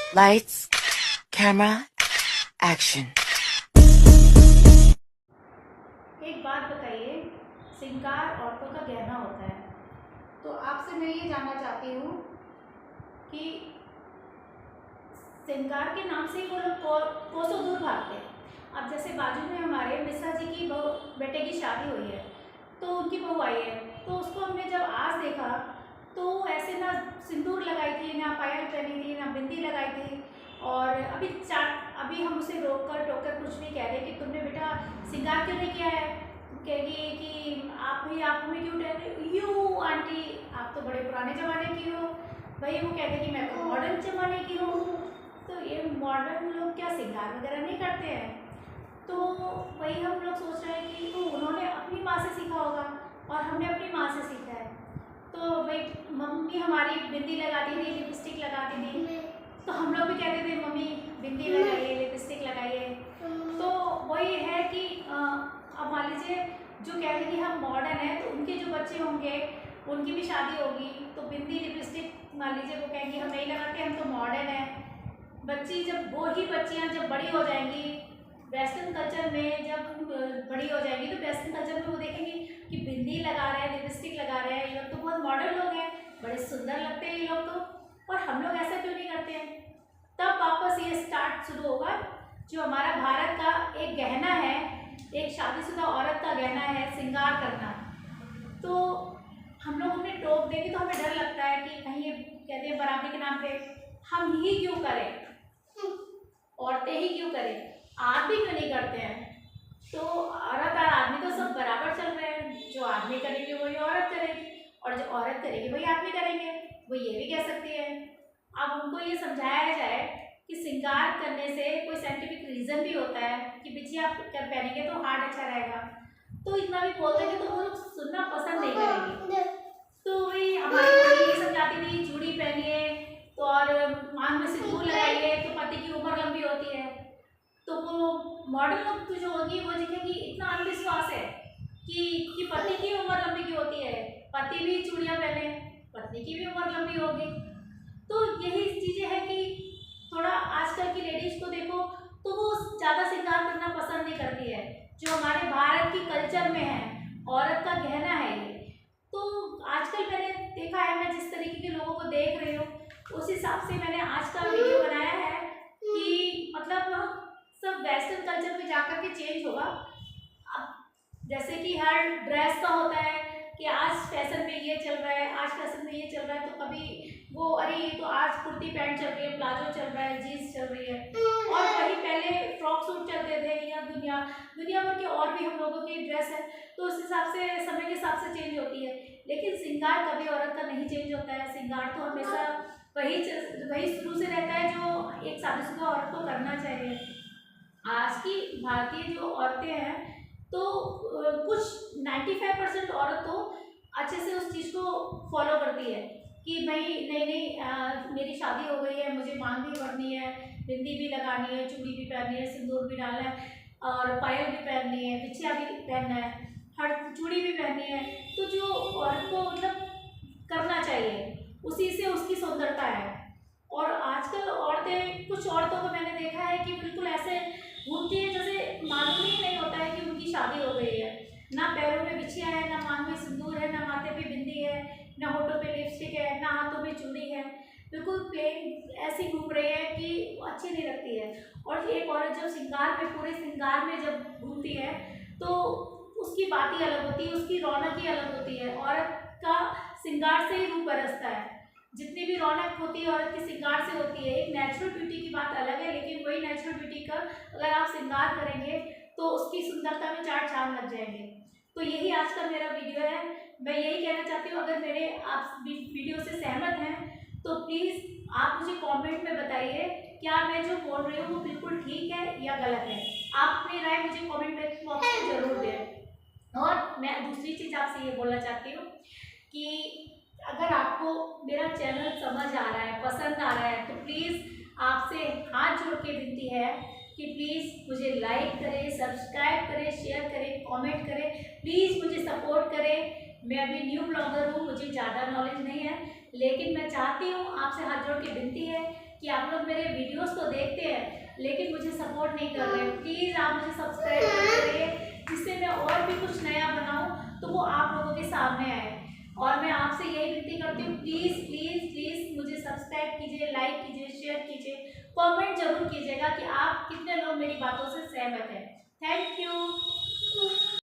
Lights, camera, action. एक बात बताइए, श्रृंगार औरतों का गहना होता है, तो आपसे मैं ये जानना चाहती हूँ कि श्रृंगार के नाम से ही वो लोग कोसों दूर भागते हैं। अब जैसे बाजू में हमारे मिश्रा जी की बेटे की शादी हुई है, तो उनकी बहू आई है, तो उसको हमने जब आज देखा तो ऐसे ना सिंदूर लगाई थी, ना पायल पहनी थी, ना बिंदी लगाई थी। और अभी हम उसे रोक कर टोक कर कुछ नहीं कह रहे कि तुमने बेटा श्रृंगार क्यों नहीं किया है। कहेगी कि आप हमें क्यों ठहरे यू आंटी, आप तो बड़े पुराने ज़माने की हो। भाई वो कहते कि मैं तो मॉडर्न ज़माने की हूँ। तो ये मॉडर्न लोग क्या श्रृंगार वगैरह नहीं करते हैं। तो वही हम लोग सोच रहे हैं कि उन्होंने अपनी माँ से सीखा होगा और हमने अपनी माँ से सीखा है। तो भाई मम्मी हमारी बिंदी लगाती थी, लिपस्टिक लगाती थी, तो हम लोग भी कहते थे मम्मी बिंदी लगाइए, लिपस्टिक लगाइए। तो वही है कि अब मान लीजिए जो कह रहे कि हम मॉडर्न हैं, तो उनके जो बच्चे होंगे उनकी भी शादी होगी, तो बिंदी लिपस्टिक मान लीजिए वो कहेंगे हम नहीं लगाते, हम तो मॉडर्न हैं। बच्चियाँ जब बड़ी हो जाएंगी वेस्टर्न कल्चर में, जब बड़ी हो जाएंगी तो वेस्टर्न कल्चर में वो देखेंगे कि बिंदी लगा रहे हैं, लिपस्टिक लगा रहे हैं, ये लोग तो बहुत मॉडर्न लोग हैं, बड़े सुंदर लगते हैं ये लोग तो, और हम लोग ऐसा क्यों नहीं करते हैं। तब वापस ये स्टार्ट शुरू होगा जो हमारा भारत का एक गहना है, एक शादीशुदा औरत का गहना है श्रृंगार करना। तो हम लोग उन्हें टोक देंगे तो हमें डर लगता है कि कहीं ये कहते हैं बराबरी के नाम पे हम ही क्यों करें, औरतें ही क्यों करें, आप भी क्यों नहीं करते हैं। तो औरत और आदमी तो सब बराबर चल रहे हैं, जो आदमी करेंगे वही औरत करेगी, और जो औरत करेगी वही आदमी करेंगे। वो ये भी कह सकती है। अब उनको ये समझाया जाए कि श्रृंगार करने से कोई साइंटिफिक रीज़न भी होता है कि बिछिया आप पहनेंगे तो हार्ट अच्छा रहेगा, तो इतना भी बोल देंगे तो वो लोग सुनना पसंद नहीं करेंगे। तो वही हमारी मम्मी ये समझाती थी चूड़ी पहनिए तो और मांग में सिंदूर लगाइए तो पति की उम्र लंबी होती है। तो वो मॉडर्न लोग जो होगी वो देखेगी इतना अंधविश्वास है कि पति की उम्र लंबी क्यों होती है, पति भी चूड़ियाँ पहने, पत्नी की भी उम्र लंबी होगी। तो यही चीज़ें हैं कि थोड़ा आजकल की लेडीज़ को देखो तो वो ज़्यादा श्रृंगार करना पसंद नहीं करती है, जो हमारे भारत की कल्चर में है, औरत का गहना है ये। तो आजकल मैंने देखा है, मैं जिस तरीके के लोगों को देख रही हूँ उस हिसाब से मैंने आज का वीडियो बनाया है कि मतलब सब वेस्टर्न कल्चर में जाकर के चेंज होगा। अब जैसे कि हर ड्रेस का होता है कि आज फैशन में ये चल रहा है, आज फैशन में ये चल रहा है, तो कभी वो अरे ये तो आज कुर्ती पैंट चल रही है, प्लाजो चल रहा है, जीन्स चल रही है, और वही पहले फ्रॉक सूट चलते थे, या दुनिया भर के और भी हम लोगों की ड्रेस है, तो उस हिसाब से समय के हिसाब से चेंज होती है। लेकिन श्रृंगार कभी औरत का नहीं चेंज होता है। श्रृंगार तो हमेशा वही शुरू से रहता है जो एक शादीशुदा औरत को करना चाहिए। आज की भारतीय जो औरतें हैं तो कुछ 95% औरत तो अच्छे से उस चीज़ को फॉलो करती है कि भाई नहीं मेरी शादी हो गई है, मुझे मांग भी भरनी है, बिंदी भी लगानी है, चूड़ी भी पहननी है, सिंदूर भी डालना है, और पायल भी पहननी है, बिछिया भी पहनना है, हर चूड़ी भी पहननी है। तो जो औरत को मतलब करना चाहिए, उसी से उसकी सुंदरता है। और आजकल औरतें, कुछ औरतों को मैंने देखा है कि बिल्कुल ऐसे घूमती है जैसे मालूम ही नहीं होता है कि उनकी शादी हो गई है। ना पैरों में बिछिया है, ना मांग में सिंदूर है, ना माथे पे बिंदी है, ना होठों पे लिपस्टिक है, ना हाथों में चूड़ी है, बिल्कुल प्लेन ऐसी घूम रही है कि अच्छी नहीं लगती है। और एक औरत जब श्रृंगार में, पूरे श्रृंगार में जब घूमती है तो उसकी बात ही अलग होती है, उसकी रौनक ही अलग होती है। औरत का श्रृंगार से ही रूप बरसता है। जितनी भी रौनक होती है औरत के श्रृंगार से होती है। एक नेचुरल ब्यूटी की बात अलग है, लेकिन वही नेचुरल ब्यूटी का अगर आप श्रृंगार करेंगे तो उसकी सुंदरता में चार चांद लग जाएंगे। तो यही आज का मेरा वीडियो है। मैं यही कहना चाहती हूँ, अगर मेरे आप वीडियो से सहमत हैं तो प्लीज़ आप मुझे कमेंट में बताइए क्या मैं जो बोल रही हूँ वो बिल्कुल ठीक है या गलत है। आप अपनी राय मुझे कमेंट बॉक्स में ज़रूर दें। और मैं दूसरी चीज़ आपसे ये बोलना चाहती हूँ कि अगर आपको मेरा चैनल समझ आ रहा है, पसंद आ रहा है, तो प्लीज़ आपसे हाथ जोड़ के विनती है कि प्लीज़ मुझे लाइक करें, सब्सक्राइब करें, शेयर करें, कमेंट करें, प्लीज़ मुझे सपोर्ट करें। मैं अभी न्यू ब्लॉगर हूँ, मुझे ज़्यादा नॉलेज नहीं है, लेकिन मैं चाहती हूँ, आपसे हाथ जोड़ के विनती है कि आप लोग मेरे वीडियोस तो देखते हैं लेकिन मुझे सपोर्ट नहीं कर रहे। प्लीज़ आप मुझे सब्सक्राइब करते रहिए, जिससे मैं और भी कुछ नया बनाऊँ तो वो आप लोगों के सामने आए। और मैं आपसे यही विनती करती हूँ, प्लीज़ प्लीज़ प्लीज़ मुझे सब्सक्राइब कीजिए, लाइक कीजिए, शेयर कीजिए, कमेंट जरूर कीजिएगा कि आप कितने लोग मेरी बातों से सहमत हैं। Thank you.